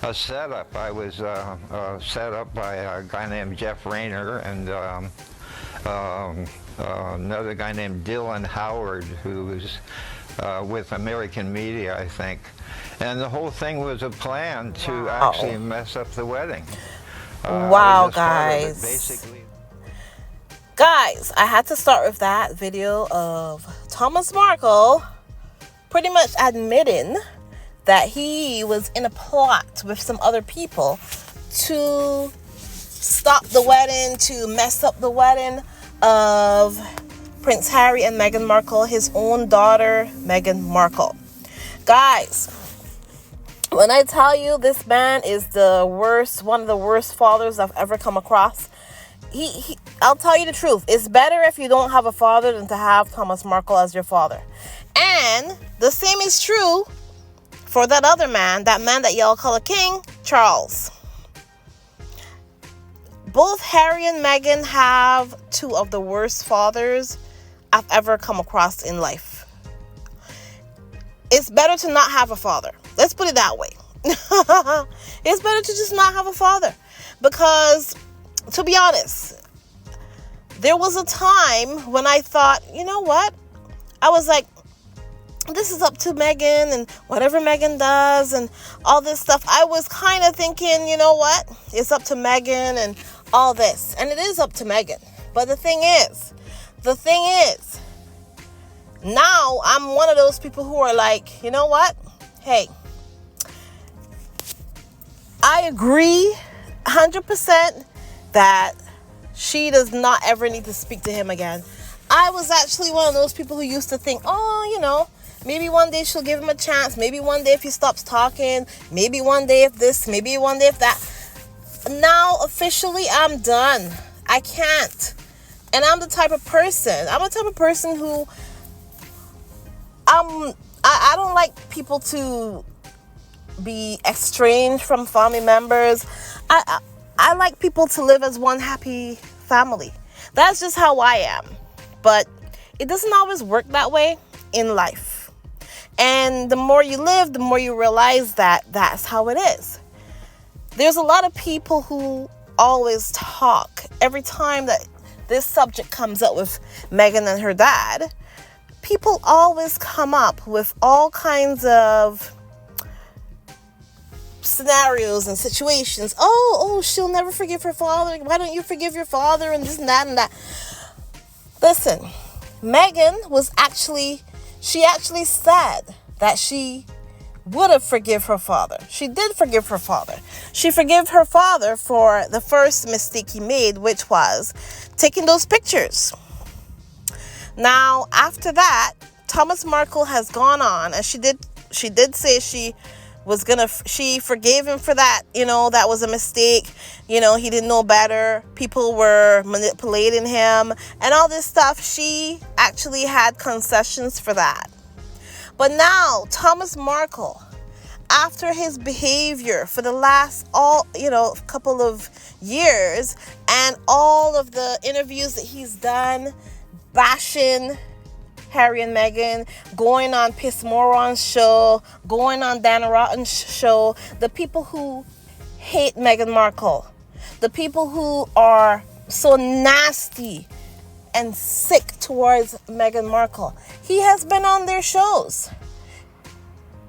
a setup. I was set up by a guy named Jeff Rayner and another guy named Dylan Howard, who was with American Media, I think. And the whole thing was a plan to actually mess up the wedding. Wow, guys. Guys, I had to start with that video of Thomas Markle pretty much admitting that he was in a plot with some other people to stop the wedding, to mess up the wedding of Prince Harry and Meghan Markle, his own daughter, Meghan Markle. Guys, when I tell you this man is the worst, one of the worst fathers I've ever come across, I'll tell you the truth. It's better if you don't have a father than to have Thomas Markle as your father. And the same is true for that other man, that man that y'all call a king, Charles. Both Harry and Meghan have two of the worst fathers I've ever come across in life. It's better to not have a father. Let's put it that way. It's better to just not have a father. Because, to be honest, there was a time when I thought, you know what? I was like, this is up to Meghan and whatever Meghan does and all this stuff. I was kind of thinking, you know what? It's up to Meghan and all this. And it is up to Meghan. But the thing is, now I'm one of those people who are like, you know what? Hey, I agree 100% that she does not ever need to speak to him again. I was actually one of those people who used to think, oh, you know, maybe one day she'll give him a chance. Maybe one day if he stops talking. Maybe one day if this. Maybe one day if that. Now, officially, I'm done. I can't. And I'm the type of person. I'm the type of person who... I don't like people to be estranged from family members. I like people to live as one happy family. That's just how I am. But it doesn't always work that way in life. And the more you live, the more you realize that that's how it is. There's a lot of people who always talk. Every time that this subject comes up with Meghan and her dad, people always come up with all kinds of scenarios and situations. Oh, she'll never forgive her father. Why don't you forgive your father? And this and that and that. Listen, Meghan she actually said that she would have forgive her father. She did forgive her father. She forgave her father for the first mistake he made, which was taking those pictures. Now, after that, Thomas Markle has gone on, and she did say she forgave him for that. You know, that was a mistake. You know, he didn't know better. People were manipulating him and all this stuff. She actually had concessions for that. But now, Thomas Markle, after his behavior for the last couple of years and all of the interviews that he's done, bashing Harry and Meghan, going on Piss Moron's show, going on Dana Rotten's show, the people who hate Meghan Markle, the people who are so nasty and sick towards Meghan Markle, he has been on their shows.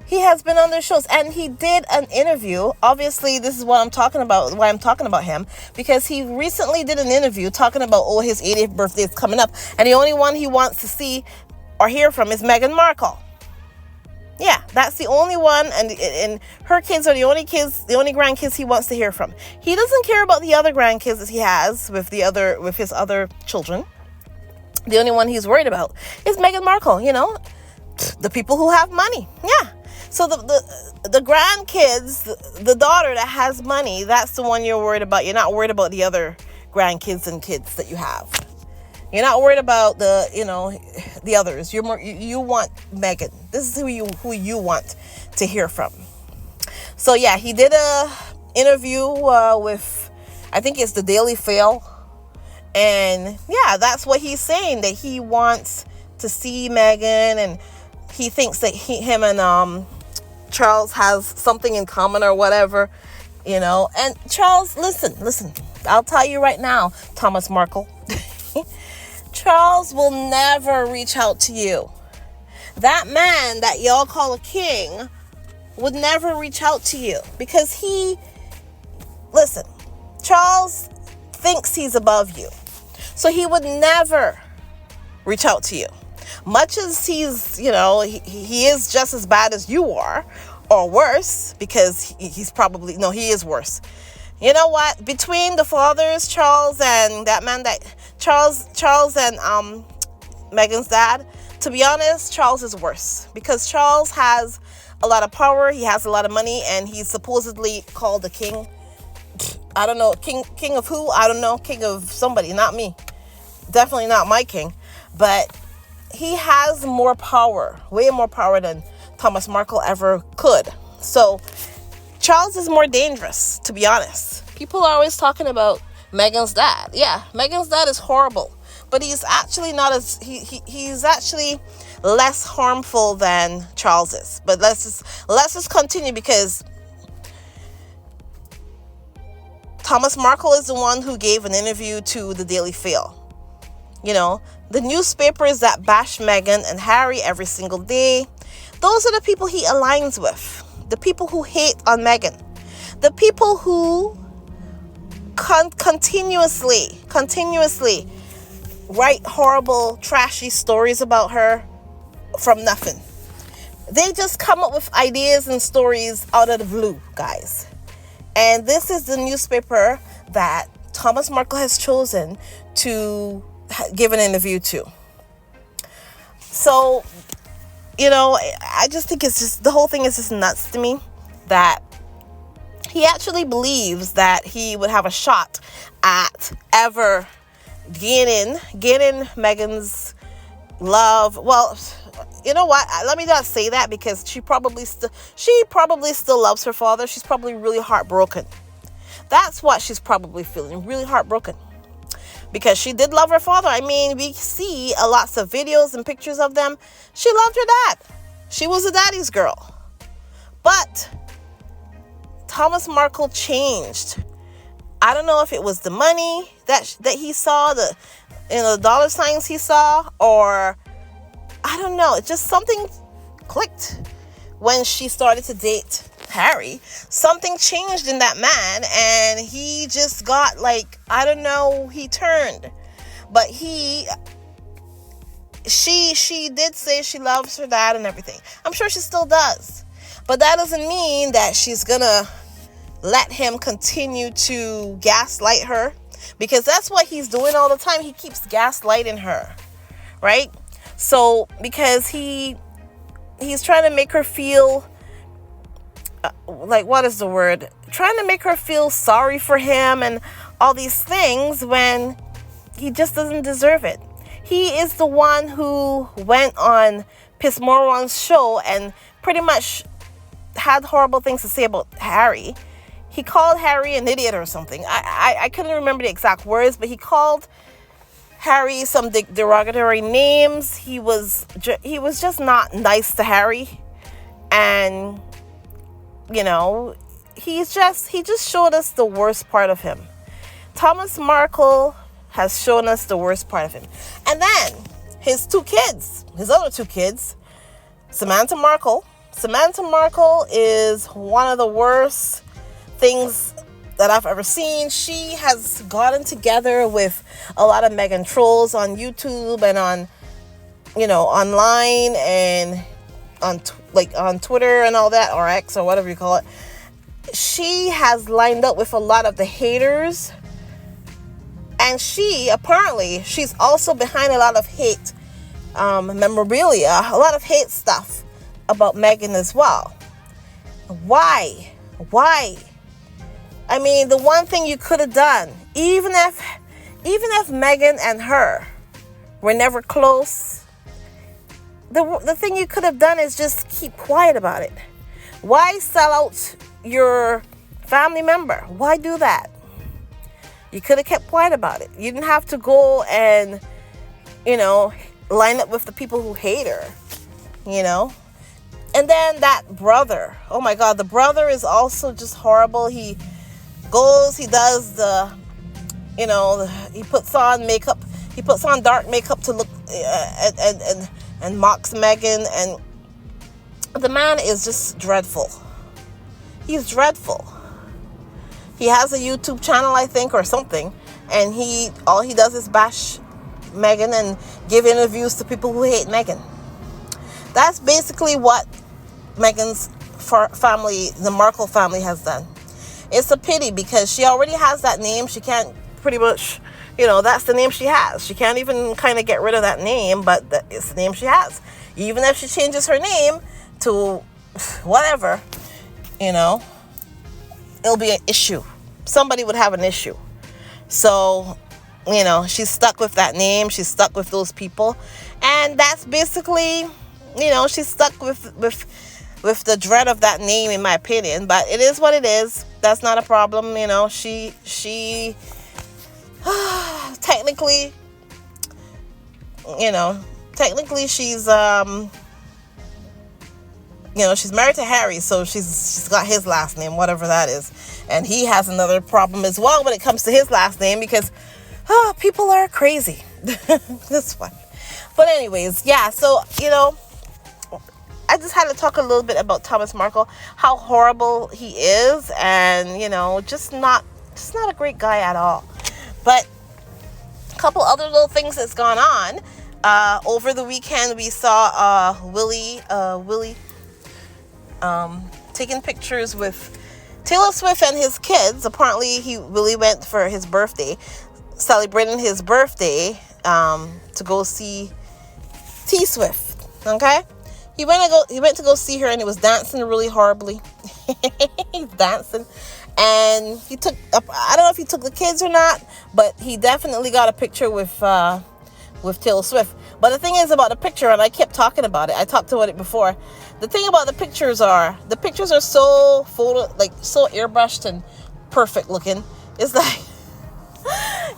And he did an interview. Obviously, this is what I'm talking about, why I'm talking about him, because he recently did an interview talking about, his 80th birthday is coming up, and the only one he wants to see or hear from is Meghan Markle. Yeah, that's the only one, and her kids are the only grandkids he wants to hear from. He doesn't care about the other grandkids that he has with his other children. The only one he's worried about is Meghan Markle, the people who have money. Yeah. So the grandkids, the daughter that has money, that's the one you're worried about. You're not worried about the other grandkids and kids that you have. You're not worried about the others. You want Meghan. This is who you want to hear from. So yeah, he did a interview with, I think it's the Daily Fail. And yeah, that's what he's saying, that he wants to see Meghan, and he thinks that him and Charles has something in common or whatever, you know. And Charles, listen, I'll tell you right now, Thomas Markle, Charles will never reach out to you. That man that y'all call a king would never reach out to you because listen, Charles thinks he's above you. So he would never reach out to you. Much as he's, you know, he is just as bad as you are, or worse, because he's probably, no, he is worse. You know what? Between the fathers, Charles and that man Charles and Meghan's dad, to be honest, Charles is worse. Because Charles has a lot of power, he has a lot of money, and he's supposedly called the king. I don't know, king of who? I don't know, king of somebody, not me. Definitely not my king. But he has more power, way more power than Thomas Markle ever could. So Charles is more dangerous, to be honest. People are always talking about Meghan's dad. Yeah, Meghan's dad is horrible, but he's actually not as he's actually less harmful than Charles is. But let's just continue, because Thomas Markle is the one who gave an interview to the Daily Mail. You know, the newspapers that bash Meghan and Harry every single day, those are the people he aligns with. The people who hate on Meghan. The people who continuously write horrible, trashy stories about her from nothing. They just come up with ideas and stories out of the blue, guys. And this is the newspaper that Thomas Markle has chosen to give an interview to. So, you know, I just think it's just, the whole thing is just nuts to me that he actually believes that he would have a shot at ever gaining Meghan's love. Well, you know what? Let me not say that, because she probably still loves her father. She's probably really heartbroken. That's what she's probably feeling, really heartbroken. Because she did love her father. I mean, we see lots of videos and pictures of them. She loved her dad. She was a daddy's girl. But Thomas Markle changed. I don't know if it was the money that he saw, the dollar signs he saw, or I don't know. It's just something clicked when she started to date Harry. Something changed in that man, and he just got, like, I don't know, he turned. But she did say she loves her dad and everything. I'm sure she still does. But that doesn't mean that she's gonna let him continue to gaslight her, because that's what he's doing all the time. He keeps gaslighting her, right? So because he's trying to make her feel like, what is the word? Trying to make her feel sorry for him and all these things when he just doesn't deserve it. He is the one who went on Piss Moron's show and pretty much had horrible things to say about Harry. He called Harry an idiot or something. I couldn't remember the exact words, but he called Harry some derogatory names. He was just not nice to Harry. And you know, he just showed us the worst part of him. Thomas Markle has shown us the worst part of him. And then his other two kids, Samantha Markle is one of the worst things that I've ever seen. She has gotten together with a lot of Meghan trolls on YouTube and on, online and on Twitter and all that, or X or whatever you call it. She has lined up with a lot of the haters, and she's also behind a lot of hate memorabilia, a lot of hate stuff about Meghan as well. Why? I mean, the one thing you could have done, even if Meghan and her were never close, the thing you could have done is just keep quiet about it. Why sell out your family member? Why do that? You could have kept quiet about it. You didn't have to go and, line up with the people who hate her, And And then that brother, oh my God, the brother is also just horrible. He does the, he puts on makeup, he puts on dark makeup to look, and mocks Meghan, and the man is just dreadful. He's dreadful. He has a YouTube channel, I think, or something, and all he does is bash Meghan and give interviews to people who hate Meghan. That's basically what Meghan's family, the Markle family, has done. It's a pity because she already has that name. She can't pretty much, that's the name she has. She can't even kind of get rid of that name, but it's the name she has. Even if she changes her name to whatever, it'll be an issue. Somebody would have an issue. So, she's stuck with that name. She's stuck with those people. And that's basically, she's stuck with the dread of that name, in my opinion. But it is what it is. That's not a problem. She technically she's she's married to Harry, so she's got his last name, whatever that is. And he has another problem as well when it comes to his last name, because people are crazy. This one. But anyways, yeah, so I just had to talk a little bit about Thomas Markle, how horrible he is, and just not a great guy at all. But a couple other little things that's gone on. Over the weekend, we saw Willie taking pictures with Taylor Swift and his kids. Apparently, Willie went for his birthday, celebrating his birthday, to go see T Swift. Okay, he went to go see her, and he was dancing really horribly. He's dancing, and he took. I don't know if he took the kids or not, but he definitely got a picture with Taylor Swift. But the thing is about the picture, and I kept talking about it. I talked about it before. The thing about the pictures are so so airbrushed and perfect looking. It's like,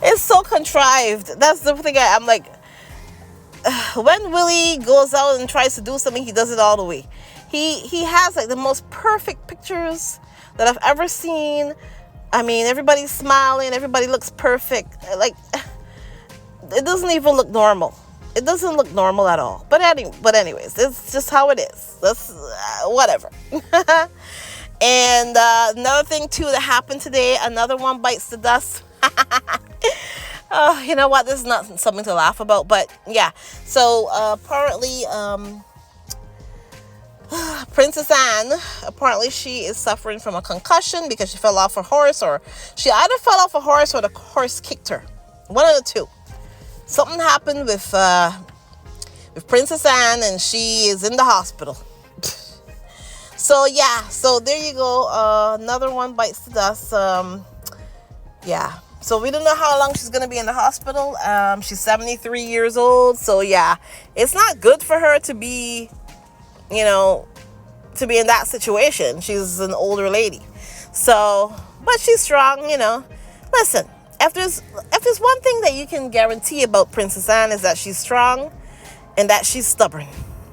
it's so contrived. That's the thing. I'm like, when Willie goes out and tries to do something, he does it all the way. He has like the most perfect pictures that I've ever seen. I mean, everybody's smiling, everybody looks perfect. Like, it doesn't even look normal. It doesn't look normal at all. But anyways, it's just how it is. That's whatever. And another thing too that happened today, another one bites the dust. Oh, you know what? This is not something to laugh about, but yeah. So apparently, Princess Anne, apparently she is suffering from a concussion because she fell off her horse, or she either fell off a horse or the horse kicked her. One of the two. Something happened with Princess Anne, and she is in the hospital. So yeah, so there you go. Another one bites the dust. Yeah. So we don't know how long she's gonna be in the hospital. She's 73 years old. So yeah, it's not good for her to be, to be in that situation. She's an older lady. So, but she's strong. Listen. If there's one thing that you can guarantee about Princess Anne, is that she's strong and that she's stubborn.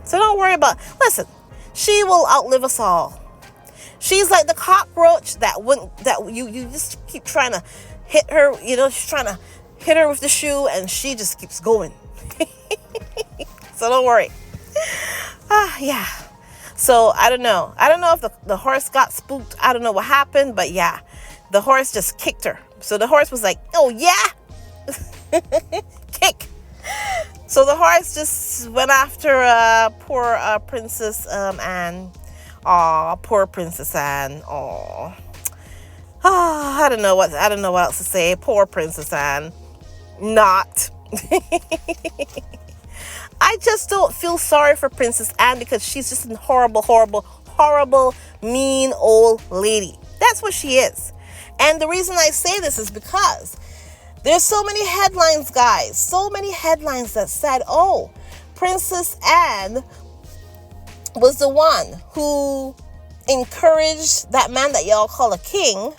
So don't worry about. Listen, she will outlive us all. She's like the cockroach that you just keep trying to hit her. She's trying to hit her with the shoe, and she just keeps going. So don't worry. Yeah. So I don't know. I don't know if the horse got spooked. I don't know what happened, but yeah, the horse just kicked her. So the horse was like, oh yeah, kick. So the horse just went after poor Princess Anne. Aw, poor Princess Anne. Aw. Oh, I don't know what else to say. Poor Princess Anne. Not. I just don't feel sorry for Princess Anne, because she's just a horrible, horrible, horrible, mean old lady. That's what she is. And the reason I say this is because there's so many headlines, guys. So many headlines that said, oh, Princess Anne was the one who encouraged that man that y'all call a king,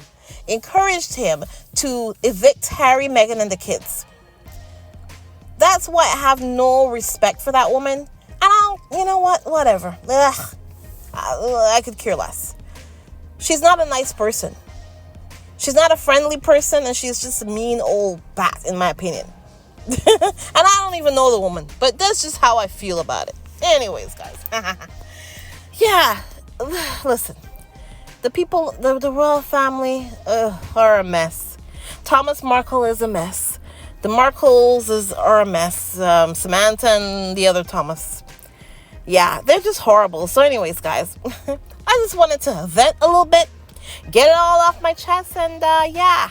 encouraged him to evict Harry, Meghan, and the kids. That's why I have no respect for that woman. And you know what? Whatever. Ugh. I could care less. She's not a nice person. She's not a friendly person, and she's just a mean old bat, in my opinion. And I don't even know the woman, but that's just how I feel about it. Anyways, guys. Yeah, listen. The people, the royal family are a mess. Thomas Markle is a mess. The Markles are a mess. Samantha and the other Thomas. Yeah, they're just horrible. So anyways, guys, I just wanted to vent a little bit, get it all off my chest, and yeah.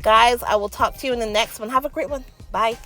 Guys, I will talk to you in the next one. Have a great one. Bye.